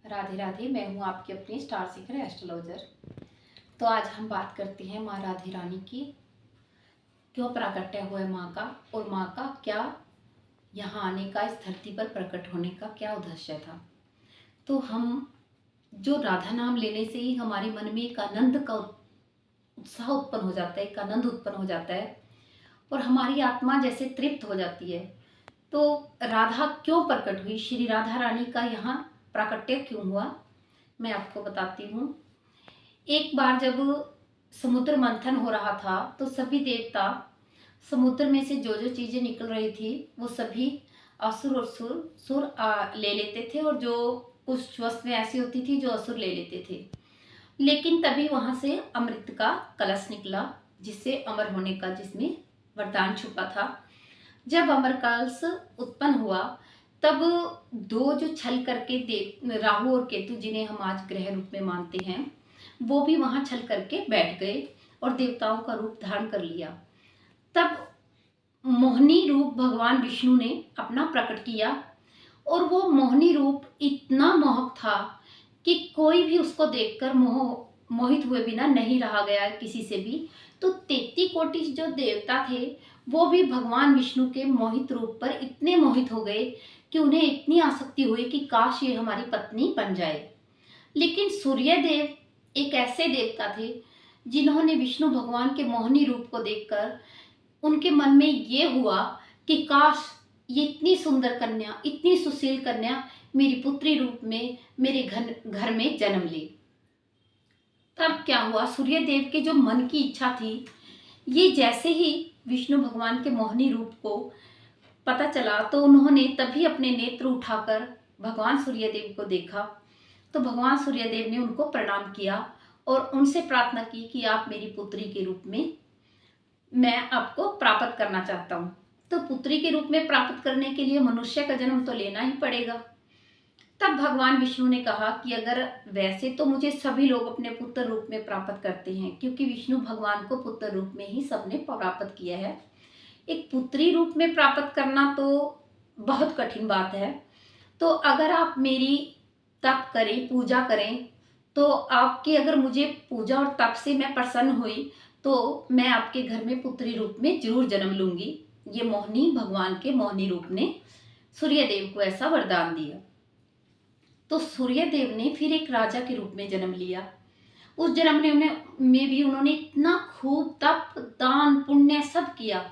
राधे राधे। मैं हूँ आपकी अपनी स्टार सीकर एस्ट्रोलॉजर। तो आज हम बात करते हैं माँ राधे रानी की। क्यों प्राकट्य हुआ है माँ का, और माँ का क्या यहाँ आने का, इस धरती पर प्रकट होने का क्या उद्देश्य था। तो हम जो राधा नाम लेने से ही हमारे मन में एक आनंद का उत्साह उत्पन्न हो जाता है, एक आनंद उत्पन्न हो जाता है और हमारी आत्मा जैसे तृप्त हो जाती है। तो राधा क्यों प्रकट हुई, श्री राधा रानी का यहाँ प्राकट्य क्यों हुआ, मैं आपको बताती हूँ। एक बार जब समुद्र मंथन हो रहा था तो सभी देवता समुद्र में से जो जो चीजें निकल रही थी वो सभी असुर और सुर ले लेते थे, और जो उस वस्तुएं ऐसी होती थी जो असुर ले लेते थे। लेकिन तभी वहां से अमृत का कलश निकला, जिससे अमर होने का, जिसमें वरदान छुपा था। जब अमर कलश उत्पन्न हुआ तब दो जो छल करके देव राहु और केतु, जिन्हें हम आज ग्रह रूप में मानते हैं, वो भी वहां छल करके बैठ गए और देवताओं का रूप धारण कर लिया। तब मोहिनी रूप भगवान विष्णु ने अपना प्रकट किया, और वो मोहिनी रूप इतना मोहक था कि कोई भी उसको देखकर मोहित हुए बिना नहीं रहा गया किसी से भी। तो 33 कोटि जो देवता थे वो भी भगवान विष्णु के मोहित रूप पर इतने मोहित हो गए कि उन्हें इतनी आसक्ति हुई कि काश ये हमारी पत्नी बन जाए। लेकिन सूर्य देव एक ऐसे देवता थे जिन्होंने विष्णु भगवान के मोहिनी रूप को देखकर उनके मन में ये हुआ कि काश ये इतनी सुंदर कन्या, इतनी सुशील कन्या मेरी पुत्री रूप में मेरे घर में जन्म ले। तब क्या हुआ, सूर्य देव के जो मन की इच्छा थी, ये जैसे ही विष्णु भगवान के मोहिनी रूप को पता चला तो उन्होंने तभी अपने नेत्र उठाकर भगवान सूर्यदेव को देखा। तो भगवान सूर्यदेव ने उनको प्रणाम किया और उनसे प्रार्थना की कि आप मेरी पुत्री के रूप में मैं आपको प्राप्त करना चाहता हूँ। तो पुत्री के रूप में प्राप्त करने के लिए मनुष्य का जन्म तो लेना ही पड़ेगा। तब भगवान विष्णु ने कहा कि अगर वैसे तो मुझे सभी लोग अपने पुत्र रूप में प्राप्त करते हैं, क्योंकि विष्णु भगवान को पुत्र रूप में ही सबने प्राप्त किया है। एक पुत्री रूप में प्राप्त करना तो बहुत कठिन बात है। तो अगर आप मेरी तप करें, पूजा करें, तो आपकी अगर मुझे पूजा और तप से मैं प्रसन्न हुई तो मैं आपके घर में पुत्री रूप में जरूर जन्म लूंगी। ये मोहिनी, भगवान के मोहिनी रूप ने सूर्यदेव को ऐसा वरदान दिया। तो सूर्यदेव ने फिर एक राजा के रूप में जन्म लिया। उस जन्म में भी उन्होंने इतना खूब तप, दान, पुण्य सब किया,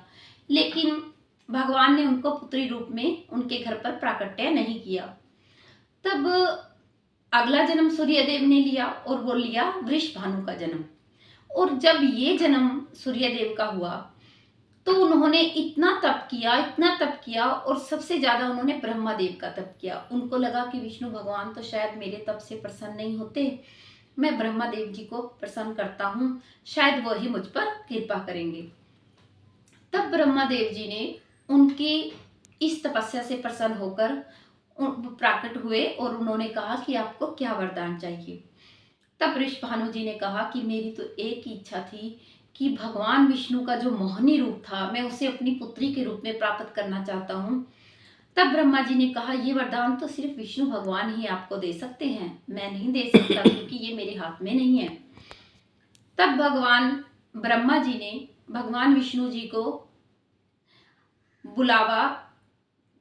लेकिन भगवान ने उनको पुत्री रूप में उनके घर पर प्राकट्य नहीं किया। तब अगला जन्म सूर्यदेव ने लिया और वो लिया वृषभानु का जन्म। और जब ये जन्म सूर्यदेव का हुआ तो उन्होंने इतना तप किया, इतना तप किया, और सबसे ज्यादा उन्होंने ब्रह्मा देव का तप किया। उनको लगा कि विष्णु भगवान तो शायद मेरे तप से प्रसन्न नहीं होते, मैं ब्रह्मा देव जी को प्रसन्न करता हूँ, शायद वो ही मुझ पर कृपा करेंगे। तब ब्रह्मा देव जी ने उनकी इस तपस्या से प्रसन्न होकर प्रकट हुए और उन्होंने कहा कि आपको क्या वरदान चाहिए। तब वृषभानु जी ने कहा कि मेरी तो एक ही इच्छा थी कि भगवान विष्णु का जो मोहिनी रूप था मैं उसे अपनी पुत्री के रूप में प्राप्त करना चाहता हूँ। तब ब्रह्मा जी ने कहा ये वरदान तो सिर्फ विष्णु भगवान ही आपको दे सकते हैं, मैं नहीं दे सकता क्योंकि ये मेरे हाथ में नहीं है। तब भगवान ब्रह्मा जी ने भगवान विष्णु जी को बुलावा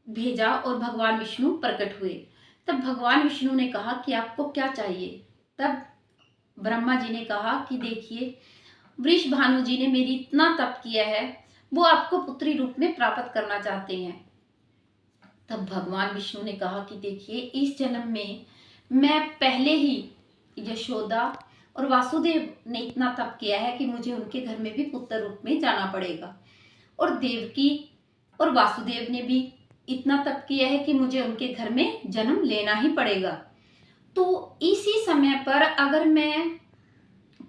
भेजा और भगवान विष्णु प्रकट हुए। तब भगवान विष्णु ने कहा कि आपको क्या चाहिए। तब ब्रह्मा जी ने कहा कि देखिए, वृषभानु जी ने मेरी इतना तप किया है, वो आपको पुत्री रूप में प्राप्त करना चाहते हैं। तब भगवान विष्णु ने कहा कि देखिए, इस जन्म में मैं पहले ही यशोदा और वासुदेव ने इतना तप किया है कि मुझे उनके घर में भी पुत्र रूप में जाना पड़ेगा, और देवकी और वासुदेव ने भी इतना तप किया है कि मुझे उनके घर में जन्म लेना ही पड़ेगा। तो इसी समय पर अगर मैं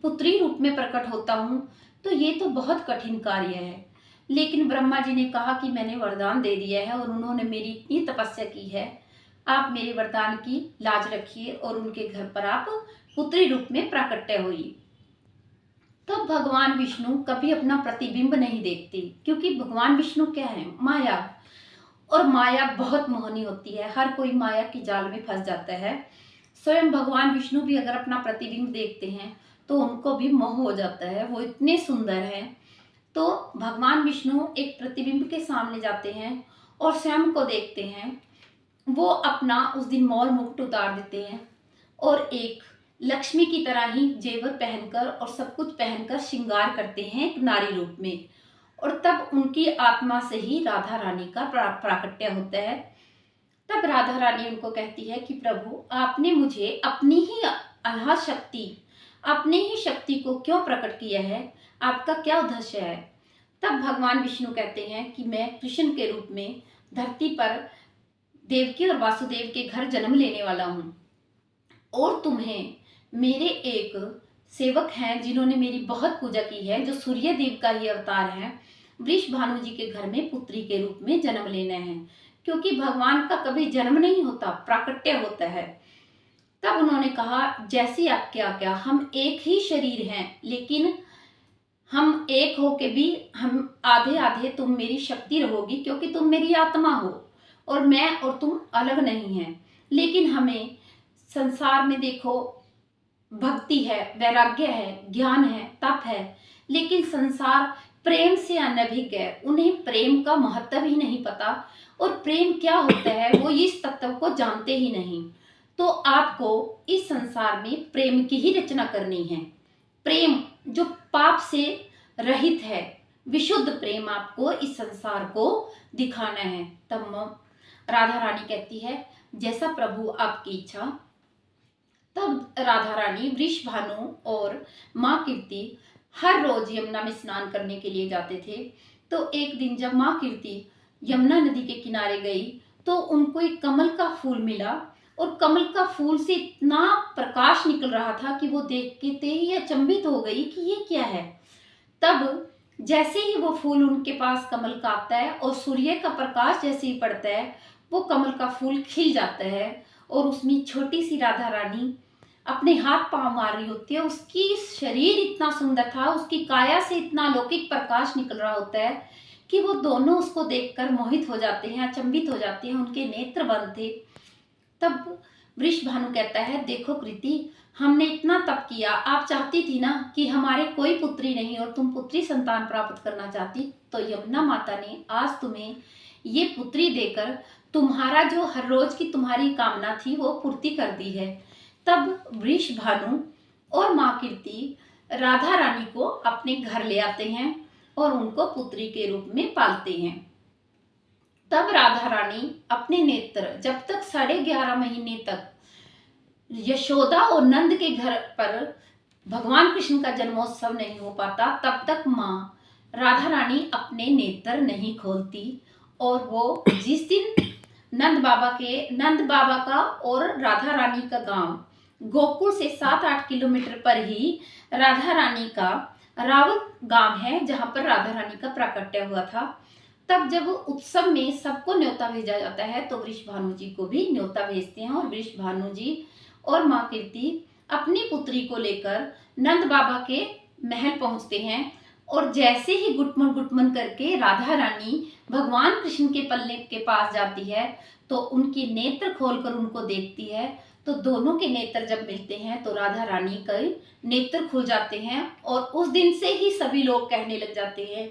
पुत्री रूप में प्रकट होता हूँ तो ये तो बहुत कठिन कार्य है। लेकिन ब्रह्मा जी ने कहा कि मैंने वरदान दे दिया है और उन्होंने मेरी इतनी तपस्या की है, आप मेरे वरदान की लाज रखिए और उनके घर पर आप पुत्री रूप में प्राकट्य होइए। तब भगवान विष्णु कभी अपना प्रतिबिंब नहीं देखते, क्योंकि भगवान विष्णु क्या है, माया, और माया बहुत मोहनी होती है। हर कोई माया की जाल में फंस जाता है। स्वयं भगवान विष्णु भी अगर अपना प्रतिबिंब देखते हैं तो उनको भी मोह हो जाता है, वो इतने सुंदर हैं। तो भगवान विष्णु एक प्रतिबिंब के सामने जाते हैं और स्वयं को देखते हैं। वो अपना उस दिन मौर मुकुट उतार देते हैं और एक लक्ष्मी की तरह ही जेवर पहनकर और सब कुछ पहनकर श्रृंगार करते हैं एक नारी रूप में। और तब उनकी आत्मा से ही राधा रानी का प्राकट्य होता है। तब राधा रानी उनको कहती है कि प्रभु, आपने मुझे अपनी ही अनहद शक्ति, अपनी ही शक्ति को क्यों प्रकट किया है, आपका क्या उद्देश्य है। तब भगवान विष्णु कहते हैं कि मैं कृष्ण के रूप में धरती पर देवकी और वासुदेव के घर जन्म लेने वाला हूँ और तुम्हें मेरे एक सेवक हैं जिन्होंने मेरी बहुत पूजा की है, जो सूर्य देव का ही अवतार है, वृष भानु जी के घर में पुत्री के रूप में जन्म लेना है, क्योंकि भगवान का कभी जन्म नहीं होता, प्राकट्य होता है। तब उन्होंने कहा, जैसी आपकी आज्ञा, हम एक ही शरीर हैं, लेकिन हम एक हो के भी हम आधे आधे तुम मेरी शक्ति रहोगी, क्योंकि तुम मेरी आत्मा हो और मैं और तुम अलग नहीं हैं। लेकिन हमें संसार में देखो, भक्ति है, वैराग्य है, ज्ञान है, तप है, लेकिन संसार प्रेम से अनभिज्ञ है। उन्हें प्रेम का महत्व ही नहीं पता और प्रेम क्या होता है वो इस तत्व को जानते ही नहीं। तो आपको इस संसार में प्रेम की ही रचना करनी है, प्रेम जो पाप से रहित है, विशुद्ध प्रेम आपको इस संसार को दिखाना है। तब राधा रानी कहती है, जैसा प्रभु आपकी इच्छा। तब राधा रानी, वृष भानु और माँ कीर्ति हर रोज यमुना में स्नान करने के लिए जाते थे। तो एक दिन जब माँ कीर्ति यमुना नदी के किनारे गई तो उनको एक कमल का फूल मिला और कमल का फूल से इतना प्रकाश निकल रहा था कि वो देखते ही अचंभित हो गई कि ये क्या है। तब जैसे ही वो फूल उनके पास कमल का आता है और सूर्य का प्रकाश जैसे ही पड़ता है, वो कमल का फूल खिल जाता है और उसमें छोटी सी राधा रानी अपने हाथ पांव मार रही होती है। उसकी शरीर इतना सुंदर था, उसकी काया से इतना अलौकिक प्रकाश निकल रहा होता है कि वो दोनों उसको देखकर मोहित हो जाते हैं, अचंभित हो जाते हैं, उनके नेत्र बंद थे। तब वृष भानु कहता है, देखो कृति, हमने इतना तप किया, आप चाहती थी ना कि हमारे कोई पुत्री नहीं और तुम पुत्री संतान प्राप्त करना चाहती, तो यमुना माता ने आज तुम्हें ये पुत्री देकर तुम्हारा जो हर रोज की तुम्हारी कामना थी वो पूर्ति कर दी है। तब वृष भानु और माँ कीर्ति राधा रानी को अपने घर ले आते हैं और उनको पुत्री के रूप में पालते हैं। तब राधा रानी अपने नेत्र, जब तक 11.5 महीने तक यशोदा और नंद के घर पर भगवान कृष्ण का जन्मोत्सव नहीं हो पाता, तब तक माँ राधा रानी अपने नेत्र नहीं खोलती। और वो जिस दिन नंद बाबा का और राधा रानी का गांव गोकुल से 7-8 किलोमीटर पर ही राधा रानी का रावत गांव है, जहां पर राधा रानी का प्राकट्य हुआ था। तब जब उत्सव में सबको न्योता भेजा जाता है तो वृष भानु जी को भी न्योता भेजते हैं और वृष भानु जी और माँ कीर्ति अपनी पुत्री को लेकर नंद बाबा के महल पहुंचते हैं। और जैसे ही गुटमन करके राधा रानी भगवान कृष्ण के पल्ले के पास जाती है तो उनकी नेत्र खोलकर उनको देखती है। तो दोनों के नेत्र जब मिलते हैं तो राधा रानी के नेत्र खुल जाते हैं और उस दिन से ही सभी लोग कहने लग जाते हैं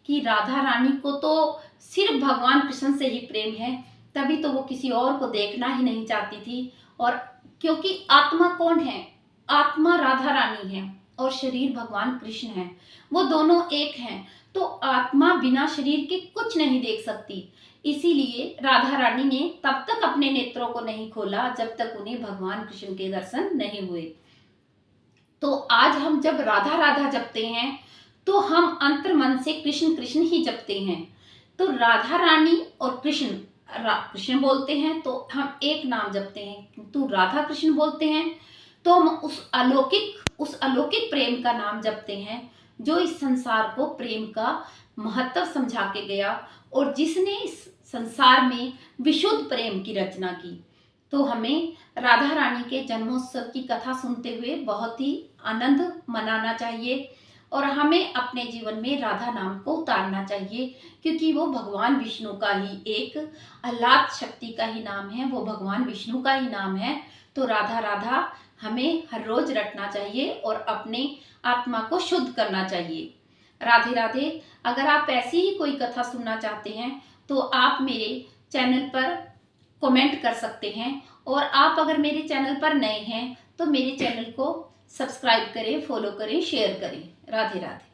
कि राधा रानी को तो सिर्फ भगवान कृष्ण से ही प्रेम है, तभी तो वो किसी और को देखना ही नहीं चाहती थी। और क्योंकि आत्मा कौन है? आत्मा राधा रानी है और शरीर भगवान कृष्ण है, वो दोनों एक हैं। तो आत्मा बिना शरीर के कुछ नहीं देख सकती, इसीलिए राधा रानी ने तब तक अपने नेत्रों को नहीं खोला जब तक उन्हें भगवान कृष्ण के दर्शन नहीं हुए। तो आज हम जब राधा राधा जपते हैं तो हम अंतर मन से कृष्ण कृष्ण ही जपते हैं। तो राधा रानी और कृष्ण बोलते हैं तो हम एक नाम जपते हैं, किंतु राधा कृष्ण बोलते हैं तो हम उस अलौकिक प्रेम का नाम जपते हैं जो इस संसार को प्रेम का महत्व समझा के गया और जिसने इस संसार में विशुद्ध प्रेम की रचना की। तो हमें राधा रानी के जन्मोत्सव की कथा सुनते हुए बहुत ही आनंद मनाना चाहिए और हमें अपने जीवन में राधा नाम को उतारना चाहिए, क्योंकि वो भगवान विष्णु का ही एक आह्लाद शक्ति का ही नाम है, वो भगवान विष्णु का ही नाम है। तो राधा राधा हमें हर रोज रटना चाहिए और अपने आत्मा को शुद्ध करना चाहिए। राधे राधे। अगर आप ऐसी ही कोई कथा सुनना चाहते हैं तो आप मेरे चैनल पर कमेंट कर सकते हैं, और आप अगर मेरे चैनल पर नए हैं तो मेरे चैनल को सब्सक्राइब करें, फॉलो करें, शेयर करें। राधे राधे।